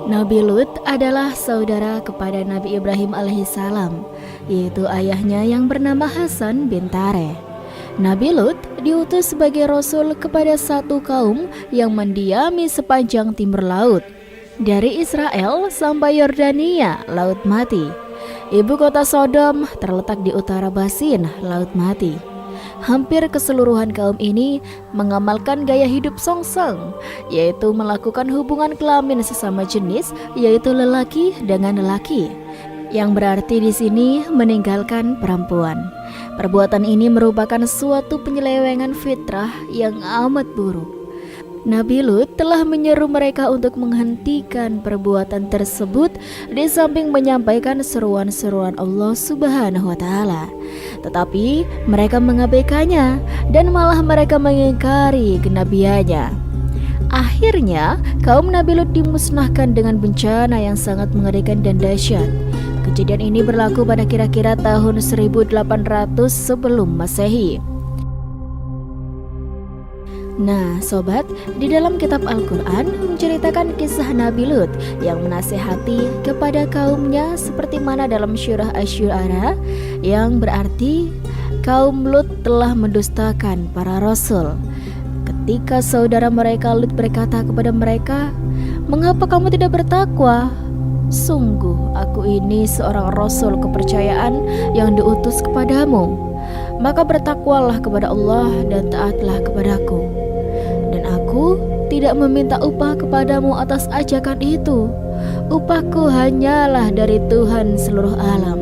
Nabi Lut adalah saudara kepada Nabi Ibrahim alaihissalam, yaitu ayahnya yang bernama Hasan bin Tareh. Nabi Lut diutus sebagai rasul kepada satu kaum yang mendiami sepanjang timur laut, dari Israel sampai Yordania, Laut Mati. Ibu kota Sodom terletak di utara Basin, Laut Mati. Hampir keseluruhan kaum ini mengamalkan gaya hidup songsang, yaitu melakukan hubungan kelamin sesama jenis, yaitu lelaki dengan lelaki, yang berarti di sini meninggalkan perempuan. Perbuatan ini merupakan suatu penyelewengan fitrah yang amat buruk. Nabi Lut telah menyeru mereka untuk menghentikan perbuatan tersebut, di samping menyampaikan seruan-seruan Allah Subhanahu wa Ta'ala. Tetapi mereka mengabaikannya dan malah mereka mengingkari kenabiannya. Akhirnya kaum Nabi Lut dimusnahkan dengan bencana yang sangat mengerikan dan dahsyat. Kejadian ini berlaku pada kira-kira tahun 1800 sebelum Masehi. Nah sobat, di dalam kitab Al-Quran menceritakan kisah Nabi Lut yang menasihati kepada kaumnya, seperti mana dalam surah Asy-Syu'ara, yang berarti kaum Lut telah mendustakan para rasul. Ketika saudara mereka Lut berkata kepada mereka, "Mengapa kamu tidak bertakwa? Sungguh aku ini seorang rasul kepercayaan yang diutus kepadamu. Maka bertakwalah kepada Allah dan taatlah kepadaku. Dan aku tidak meminta upah kepadamu atas ajakan itu. Upahku hanyalah dari Tuhan seluruh alam.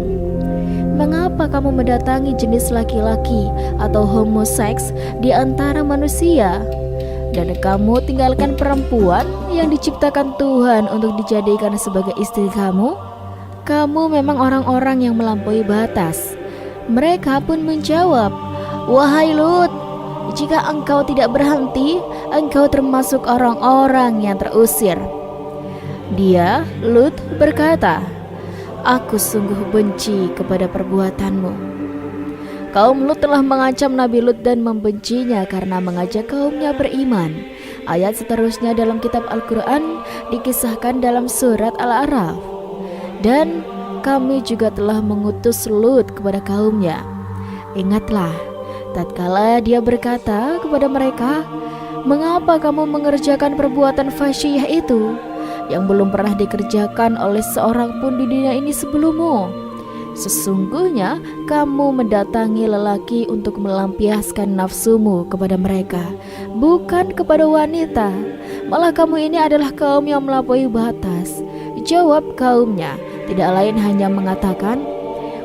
Mengapa kamu mendatangi jenis laki-laki atau homoseks di antara manusia? Dan kamu tinggalkan perempuan yang diciptakan Tuhan untuk dijadikan sebagai istri kamu? Kamu memang orang-orang yang melampaui batas." Mereka pun menjawab, "Wahai Lut, jika engkau tidak berhenti, engkau termasuk orang-orang yang terusir." Dia, Lut, berkata, "Aku sungguh benci kepada perbuatanmu." Kaum Lut telah mengancam Nabi Lut dan membencinya karena mengajak kaumnya beriman. Ayat seterusnya dalam kitab Al-Quran dikisahkan dalam surat Al-A'raf. "Dan kami juga telah mengutus Lut kepada kaumnya. Ingatlah, tatkala dia berkata kepada mereka, 'Mengapa kamu mengerjakan perbuatan fasyiyah itu yang belum pernah dikerjakan oleh seorang pun di dunia ini sebelummu? Sesungguhnya kamu mendatangi lelaki untuk melampiaskan nafsumu kepada mereka, bukan kepada wanita. Malah kamu ini adalah kaum yang melampaui batas.' Jawab kaumnya, tidak lain hanya mengatakan,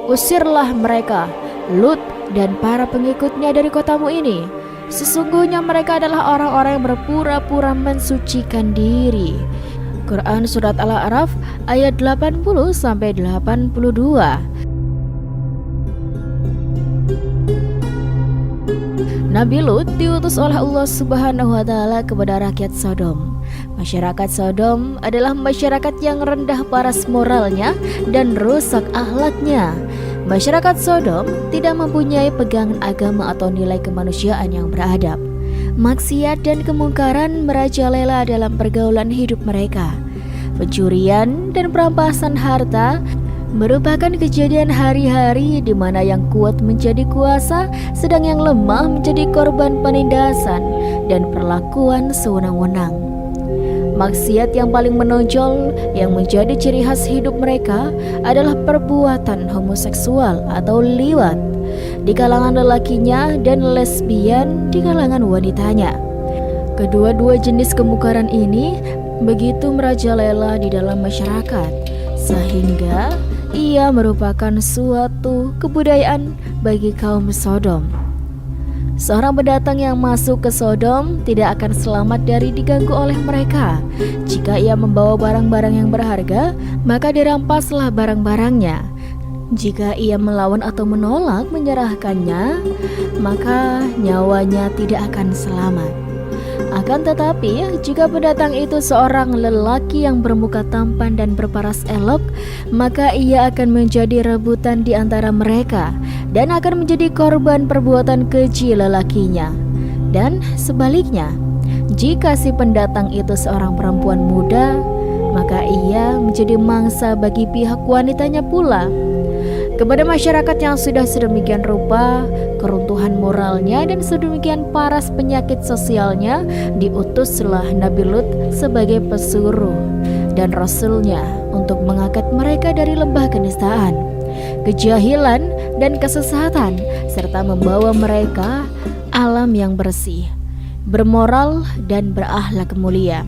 'Usirlah mereka, Lut dan para pengikutnya dari kotamu ini. Sesungguhnya mereka adalah orang-orang yang berpura-pura mensucikan diri.'" Quran Surat Al-A'raf ayat 80-82. Nabi Lut diutus oleh Allah Subhanahu wa Ta'ala kepada rakyat Sodom. Masyarakat Sodom adalah masyarakat yang rendah paras moralnya dan rusak akhlaknya. Masyarakat Sodom tidak mempunyai pegangan agama atau nilai kemanusiaan yang beradab. Maksiat dan kemungkaran merajalela dalam pergaulan hidup mereka. Pencurian dan perampasan harta merupakan kejadian hari-hari di mana yang kuat menjadi kuasa, sedang yang lemah menjadi korban penindasan dan perlakuan sewenang-wenang. Maksiat yang paling menonjol yang menjadi ciri khas hidup mereka adalah perbuatan homoseksual atau liwat di kalangan lelakinya dan lesbian di kalangan wanitanya. Kedua-dua jenis kemungkaran ini begitu merajalela di dalam masyarakat, sehingga ia merupakan suatu kebudayaan bagi kaum Sodom. Seorang pendatang yang masuk ke Sodom tidak akan selamat dari diganggu oleh mereka. Jika ia membawa barang-barang yang berharga, maka dirampaslah barang-barangnya. Jika ia melawan atau menolak menyerahkannya, maka nyawanya tidak akan selamat. Akan tetapi, jika pendatang itu seorang lelaki yang bermuka tampan dan berparas elok, maka ia akan menjadi rebutan di antara mereka dan akan menjadi korban perbuatan keji lelakinya. Dan sebaliknya, jika si pendatang itu seorang perempuan muda, maka ia menjadi mangsa bagi pihak wanitanya pula. Kepada masyarakat yang sudah sedemikian rupa keruntuhan moralnya dan sedemikian paras penyakit sosialnya, diutuslah Nabi Lut sebagai pesuruh dan rasulnya untuk mengangkat mereka dari lembah kenistaan, kejahilan dan kesesatan, serta membawa mereka alam yang bersih, bermoral dan berakhlak mulia.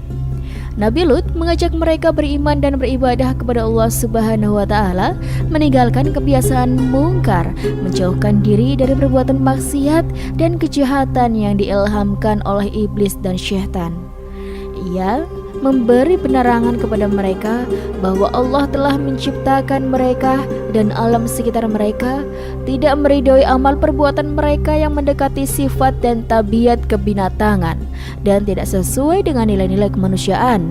Nabi Lut mengajak mereka beriman dan beribadah kepada Allah Subhanahu wa Ta'ala, meninggalkan kebiasaan mungkar, menjauhkan diri dari perbuatan maksiat dan kejahatan yang diilhamkan oleh iblis dan syaitan. Ia memberi penerangan kepada mereka bahwa Allah telah menciptakan mereka dan alam sekitar mereka, tidak meridhoi amal perbuatan mereka yang mendekati sifat dan tabiat kebinatangan dan tidak sesuai dengan nilai-nilai kemanusiaan,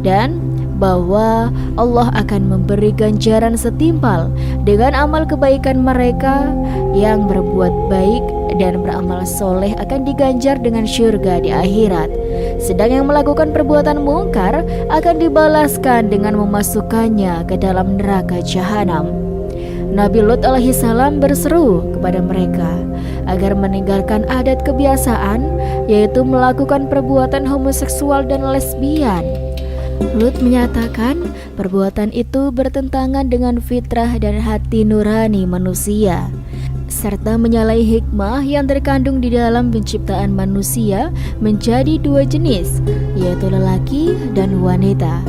dan bahwa Allah akan memberi ganjaran setimpal dengan amal kebaikan mereka yang berbuat baik dan beramal soleh akan diganjar dengan syurga di akhirat, sedang yang melakukan perbuatan mungkar akan dibalaskan dengan memasukkannya ke dalam neraka jahanam. Nabi Lut alaihissalam berseru kepada mereka agar meninggalkan adat kebiasaan, yaitu melakukan perbuatan homoseksual dan lesbian. Lut menyatakan perbuatan itu bertentangan dengan fitrah dan hati nurani manusia, serta menyalahi hikmah yang terkandung di dalam penciptaan manusia menjadi dua jenis, yaitu lelaki dan wanita.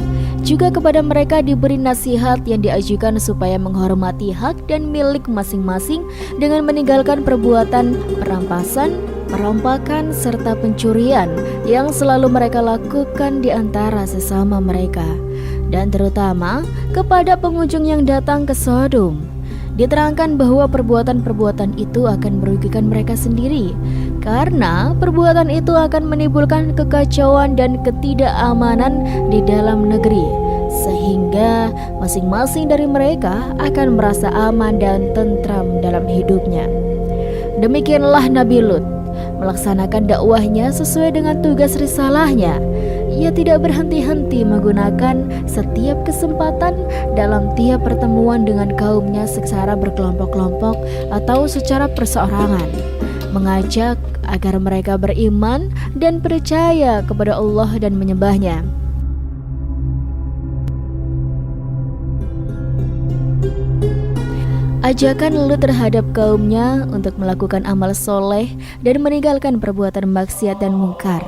Juga kepada mereka diberi nasihat yang diajukan supaya menghormati hak dan milik masing-masing dengan meninggalkan perbuatan perampasan, perompakan, serta pencurian yang selalu mereka lakukan di antara sesama mereka, dan terutama kepada pengunjung yang datang ke Sodom. Diterangkan bahwa perbuatan-perbuatan itu akan merugikan mereka sendiri, karena perbuatan itu akan menimbulkan kekacauan dan ketidakamanan di dalam negeri, sehingga masing-masing dari mereka akan merasa aman dan tentram dalam hidupnya. Demikianlah Nabi Lut melaksanakan dakwahnya sesuai dengan tugas risalahnya. Ia tidak berhenti-henti menggunakan setiap kesempatan dalam tiap pertemuan dengan kaumnya secara berkelompok-kelompok atau secara perseorangan, mengajak agar mereka beriman dan percaya kepada Allah dan menyembahnya. Ajakan Lut terhadap kaumnya untuk melakukan amal soleh dan meninggalkan perbuatan maksiat dan mungkar.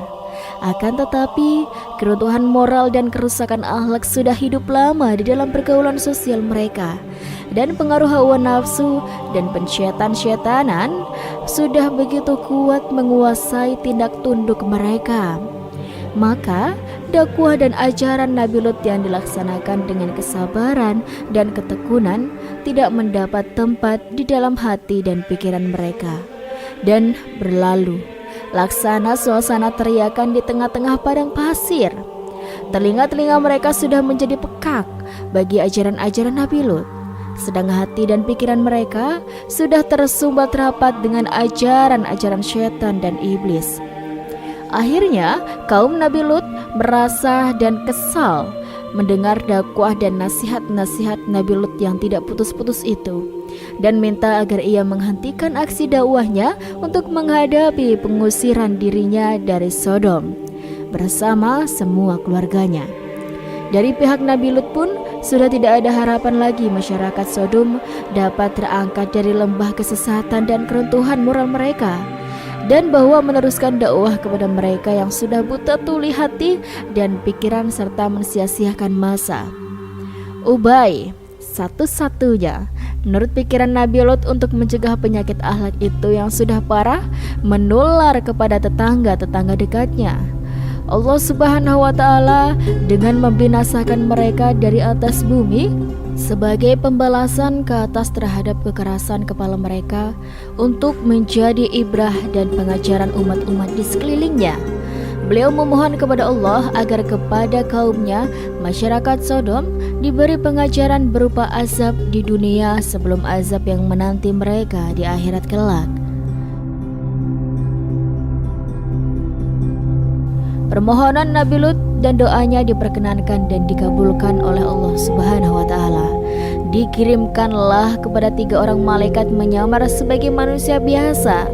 Akan tetapi, keruntuhan moral dan kerusakan akhlak sudah hidup lama di dalam pergaulan sosial mereka, dan pengaruh hawa nafsu dan pensyaitan-syaitanan sudah begitu kuat menguasai tindak tunduk mereka. Maka, dakwah dan ajaran Nabi Lut yang dilaksanakan dengan kesabaran dan ketekunan tidak mendapat tempat di dalam hati dan pikiran mereka, dan berlalu laksana suasana teriakan di tengah-tengah padang pasir. Telinga-telinga mereka sudah menjadi pekak bagi ajaran-ajaran Nabi Lut, sedang hati dan pikiran mereka sudah tersumbat rapat dengan ajaran-ajaran syaitan dan iblis. Akhirnya kaum Nabi Lut merasa dan kesal mendengar dakwah dan nasihat-nasihat Nabi Lut yang tidak putus-putus itu, dan minta agar ia menghentikan aksi dakwahnya untuk menghadapi pengusiran dirinya dari Sodom bersama semua keluarganya. Dari pihak Nabi Lut pun sudah tidak ada harapan lagi masyarakat Sodom dapat terangkat dari lembah kesesatan dan keruntuhan moral mereka, dan bahwa meneruskan dakwah kepada mereka yang sudah buta tuli hati dan pikiran serta mensia-siakan masa. Ubay satu-satunya menurut pikiran Nabi Lut untuk mencegah penyakit akhlak itu yang sudah parah menular kepada tetangga-tetangga dekatnya. Allah Subhanahu wa Ta'ala dengan membinasakan mereka dari atas bumi sebagai pembalasan ke atas terhadap kekerasan kepala mereka, untuk menjadi ibrah dan pengajaran umat-umat di sekelilingnya. Beliau memohon kepada Allah agar kepada kaumnya, masyarakat Sodom, diberi pengajaran berupa azab di dunia sebelum azab yang menanti mereka di akhirat kelak. Permohonan Nabi Lut dan doanya diperkenankan dan dikabulkan oleh Allah Subhanahu wa taala. Dikirimkanlah kepada 3 orang malaikat menyamar sebagai manusia biasa.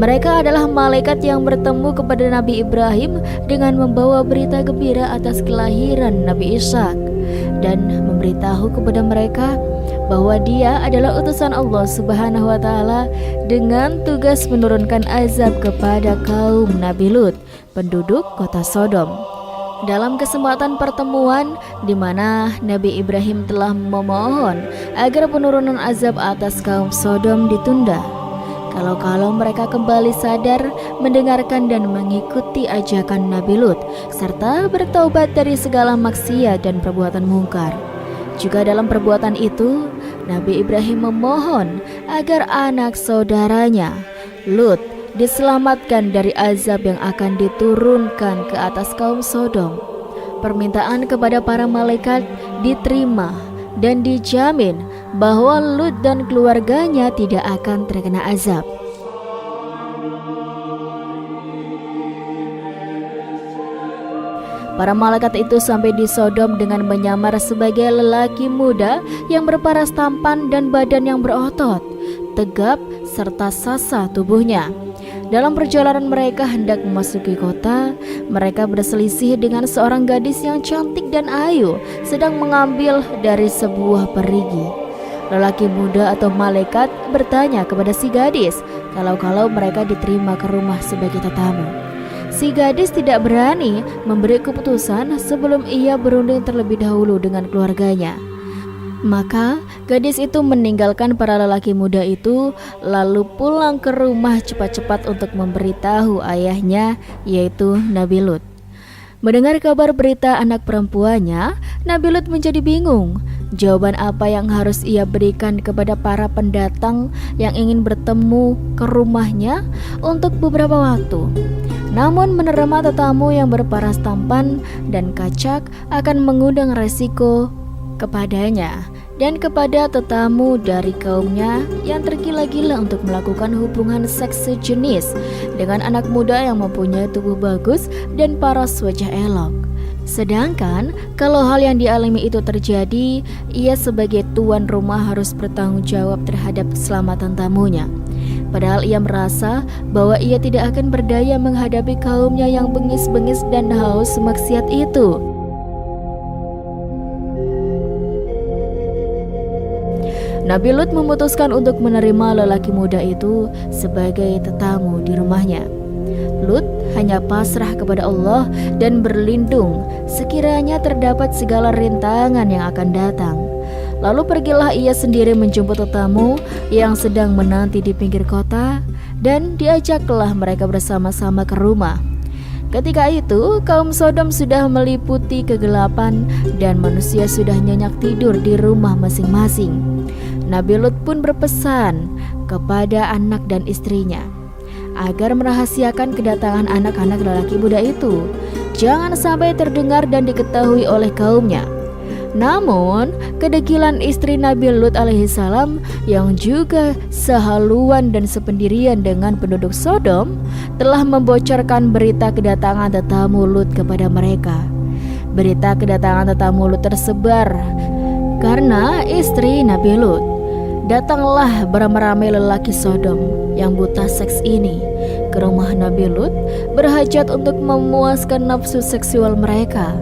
Mereka adalah malaikat yang bertemu kepada Nabi Ibrahim dengan membawa berita gembira atas kelahiran Nabi Ishak dan memberitahu kepada mereka bahwa dia adalah utusan Allah Subhanahu wa taala dengan tugas menurunkan azab kepada kaum Nabi Lut, penduduk kota Sodom. Dalam kesempatan pertemuan di mana Nabi Ibrahim telah memohon agar penurunan azab atas kaum Sodom ditunda, kalau mereka kembali sadar, mendengarkan dan mengikuti ajakan Nabi Lut, serta bertaubat dari segala maksiat dan perbuatan mungkar. Juga dalam perbuatan itu, Nabi Ibrahim memohon agar anak saudaranya, Lut, diselamatkan dari azab yang akan diturunkan ke atas kaum Sodom. Permintaan kepada para malaikat diterima dan dijamin bahwa Lut dan keluarganya tidak akan terkena azab. Para malaikat itu sampai di Sodom dengan menyamar sebagai lelaki muda yang berparas tampan dan badan yang berotot, tegap serta sasa tubuhnya. Dalam perjalanan mereka hendak memasuki kota, mereka berselisih dengan seorang gadis yang cantik dan ayu sedang mengambil dari sebuah perigi. Lelaki muda atau malaikat bertanya kepada si gadis kalau mereka diterima ke rumah sebagai tetamu. Si gadis tidak berani memberi keputusan sebelum ia berunding terlebih dahulu dengan keluarganya. Maka gadis itu meninggalkan para lelaki muda itu lalu pulang ke rumah cepat-cepat untuk memberitahu ayahnya, yaitu Nabi Lut. Mendengar kabar berita anak perempuannya, Nabi Lut menjadi bingung. Jawaban apa yang harus ia berikan kepada para pendatang yang ingin bertemu ke rumahnya untuk beberapa waktu. Namun menerima tetamu yang berparas tampan dan kacak akan mengundang resiko kepadanya dan kepada tetamu dari kaumnya yang tergila-gila untuk melakukan hubungan seks sejenis dengan anak muda yang mempunyai tubuh bagus dan paras wajah elok. Sedangkan kalau hal yang dialami itu terjadi, ia sebagai tuan rumah harus bertanggung jawab terhadap keselamatan tamunya. Padahal ia merasa bahwa ia tidak akan berdaya menghadapi kaumnya yang bengis-bengis dan haus maksiat itu. Nabi Lut memutuskan untuk menerima lelaki muda itu sebagai tetamu di rumahnya. Lut hanya pasrah kepada Allah dan berlindung sekiranya terdapat segala rintangan yang akan datang. Lalu pergilah ia sendiri menjemput tetamu yang sedang menanti di pinggir kota dan diajaklah mereka bersama-sama ke rumah. Ketika itu kaum Sodom sudah meliputi kegelapan dan manusia sudah nyenyak tidur di rumah masing-masing. Nabi Lut pun berpesan kepada anak dan istrinya agar merahasiakan kedatangan anak-anak lelaki muda itu, jangan sampai terdengar dan diketahui oleh kaumnya. Namun kedegilan istri Nabi Lut alaihissalam yang juga sehaluan dan sependirian dengan penduduk Sodom telah membocorkan berita kedatangan tetamu Lut kepada mereka. Berita kedatangan tetamu Lut tersebar karena istri Nabi Lut. Datanglah beramai-ramai lelaki Sodom yang buta seks ini ke rumah Nabi Lut berhajat untuk memuaskan nafsu seksual mereka.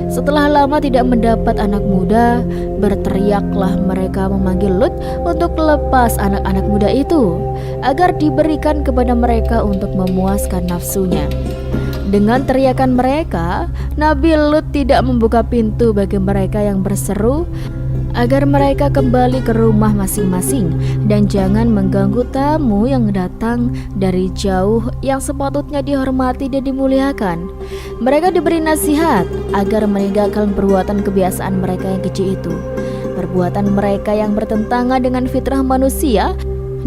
Setelah lama tidak mendapat anak muda, berteriaklah mereka memanggil Lut untuk lepas anak-anak muda itu agar diberikan kepada mereka untuk memuaskan nafsunya. Dengan teriakan mereka, Nabi Lut tidak membuka pintu bagi mereka yang berseru agar mereka kembali ke rumah masing-masing dan jangan mengganggu tamu yang datang dari jauh yang sepatutnya dihormati dan dimuliakan. Mereka diberi nasihat agar meninggalkan perbuatan kebiasaan mereka yang keji itu, perbuatan mereka yang bertentangan dengan fitrah manusia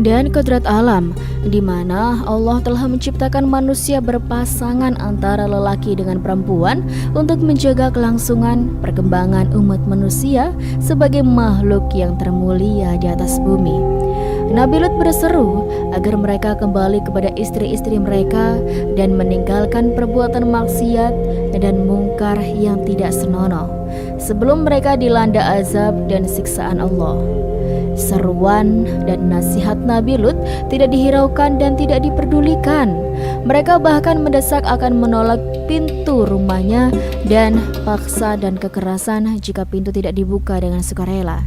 dan kodrat alam, di mana Allah telah menciptakan manusia berpasangan antara lelaki dengan perempuan untuk menjaga kelangsungan perkembangan umat manusia sebagai makhluk yang termulia di atas bumi. Nabi Lut berseru agar mereka kembali kepada istri-istri mereka dan meninggalkan perbuatan maksiat dan mungkar yang tidak senonoh sebelum mereka dilanda azab dan siksaan Allah. Seruan dan nasihat Nabi Lut tidak dihiraukan dan tidak diperdulikan. Mereka bahkan mendesak akan menolak pintu rumahnya dan paksa dan kekerasan jika pintu tidak dibuka dengan sukarela.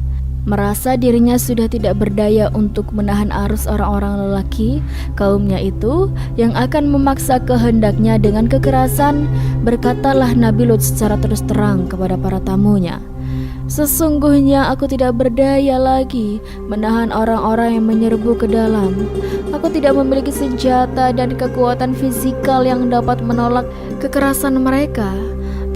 Merasa dirinya sudah tidak berdaya untuk menahan arus orang-orang lelaki kaumnya itu yang akan memaksa kehendaknya dengan kekerasan, berkatalah Nabi Lut secara terus terang kepada para tamunya, "Sesungguhnya aku tidak berdaya lagi menahan orang-orang yang menyerbu ke dalam. Aku tidak memiliki senjata dan kekuatan fisikal yang dapat menolak kekerasan mereka.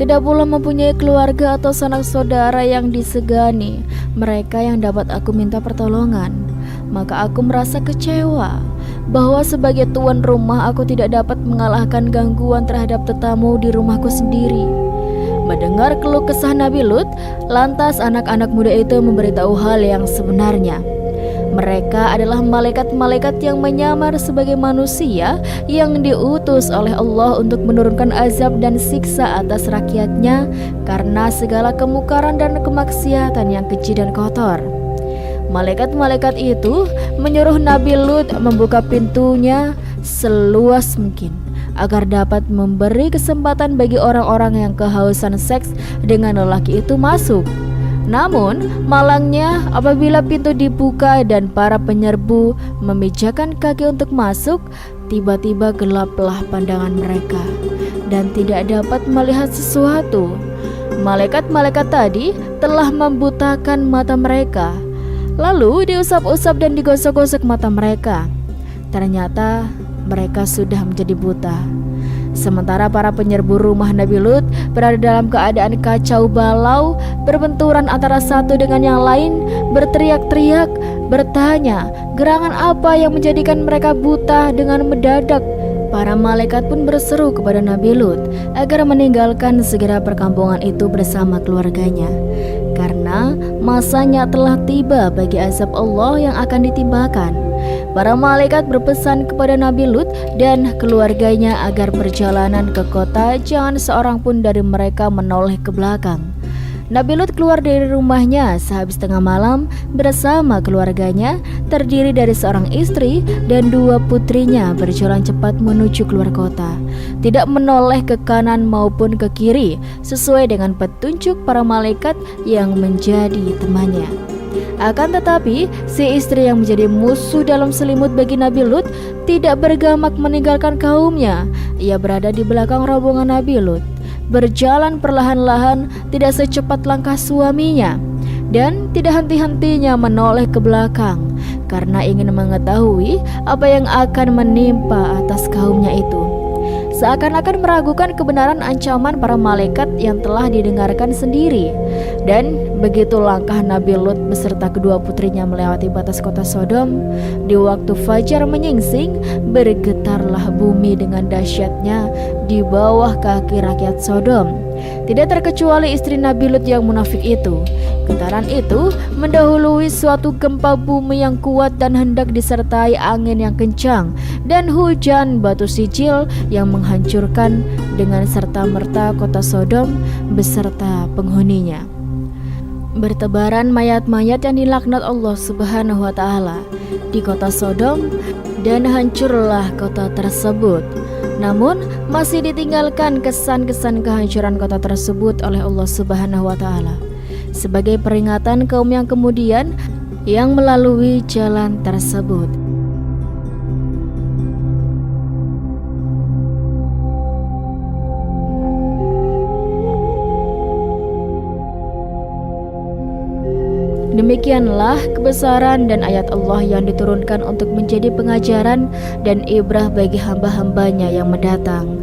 Tidak pula mempunyai keluarga atau sanak saudara yang disegani, mereka yang dapat aku minta pertolongan. Maka aku merasa kecewa bahwa sebagai tuan rumah aku tidak dapat mengalahkan gangguan terhadap tetamu di rumahku sendiri." Mendengar keluh kesah Nabi Lut, lantas anak-anak muda itu memberitahu hal yang sebenarnya. Mereka adalah malaikat-malaikat yang menyamar sebagai manusia yang diutus oleh Allah untuk menurunkan azab dan siksa atas rakyatnya karena segala kemungkaran dan kemaksiatan yang keji dan kotor. Malaikat-malaikat itu menyuruh Nabi Lut membuka pintunya seluas mungkin agar dapat memberi kesempatan bagi orang-orang yang kehausan seks dengan lelaki itu masuk. Namun, malangnya apabila pintu dibuka dan para penyerbu memijakan kaki untuk masuk, tiba-tiba gelaplah pandangan mereka dan tidak dapat melihat sesuatu. Malaikat-malaikat tadi telah membutakan mata mereka. Lalu diusap-usap dan digosok-gosok mata mereka. Ternyata mereka sudah menjadi buta. Sementara para penyerbu rumah Nabi Lut berada dalam keadaan kacau balau, berbenturan antara satu dengan yang lain, berteriak-teriak, bertanya, gerangan apa yang menjadikan mereka buta dengan mendadak. Para malaikat pun berseru kepada Nabi Lut agar meninggalkan segera perkampungan itu bersama keluarganya, karena masanya telah tiba bagi azab Allah yang akan ditimbakan. Para malaikat berpesan kepada Nabi Lut dan keluarganya agar perjalanan ke kota jangan seorang pun dari mereka menoleh ke belakang. Nabi Lut keluar dari rumahnya sehabis tengah malam bersama keluarganya, terdiri dari seorang istri dan 2 putrinya, berjalan cepat menuju keluar kota, tidak menoleh ke kanan maupun ke kiri, sesuai dengan petunjuk para malaikat yang menjadi temannya. Akan tetapi, si istri yang menjadi musuh dalam selimut bagi Nabi Lut tidak bergemak meninggalkan kaumnya. Ia berada di belakang rombongan Nabi Lut, berjalan perlahan-lahan, tidak secepat langkah suaminya, dan tidak henti-hentinya menoleh ke belakang karena ingin mengetahui apa yang akan menimpa atas kaumnya itu. Seakan-akan meragukan kebenaran ancaman para malaikat yang telah didengarkan sendiri. Dan begitu langkah Nabi Lut beserta kedua putrinya melewati batas kota Sodom, di waktu fajar menyingsing, bergetarlah bumi dengan dahsyatnya di bawah kaki rakyat Sodom. Tidak terkecuali istri Nabi Lut yang munafik itu. Getaran itu mendahului suatu gempa bumi yang kuat dan hendak disertai angin yang kencang dan hujan batu sijil yang menghancurkan dengan serta-merta kota Sodom beserta penghuninya. Bertebaran mayat-mayat yang dilaknat Allah Subhanahu wa Ta'ala di kota Sodom, dan hancurlah kota tersebut. Namun masih ditinggalkan kesan-kesan kehancuran kota tersebut oleh Allah Subhanahu wa Ta'ala sebagai peringatan kaum yang kemudian yang melalui jalan tersebut. Demikianlah kebesaran dan ayat Allah yang diturunkan untuk menjadi pengajaran dan ibrah bagi hamba-hambanya yang mendatang.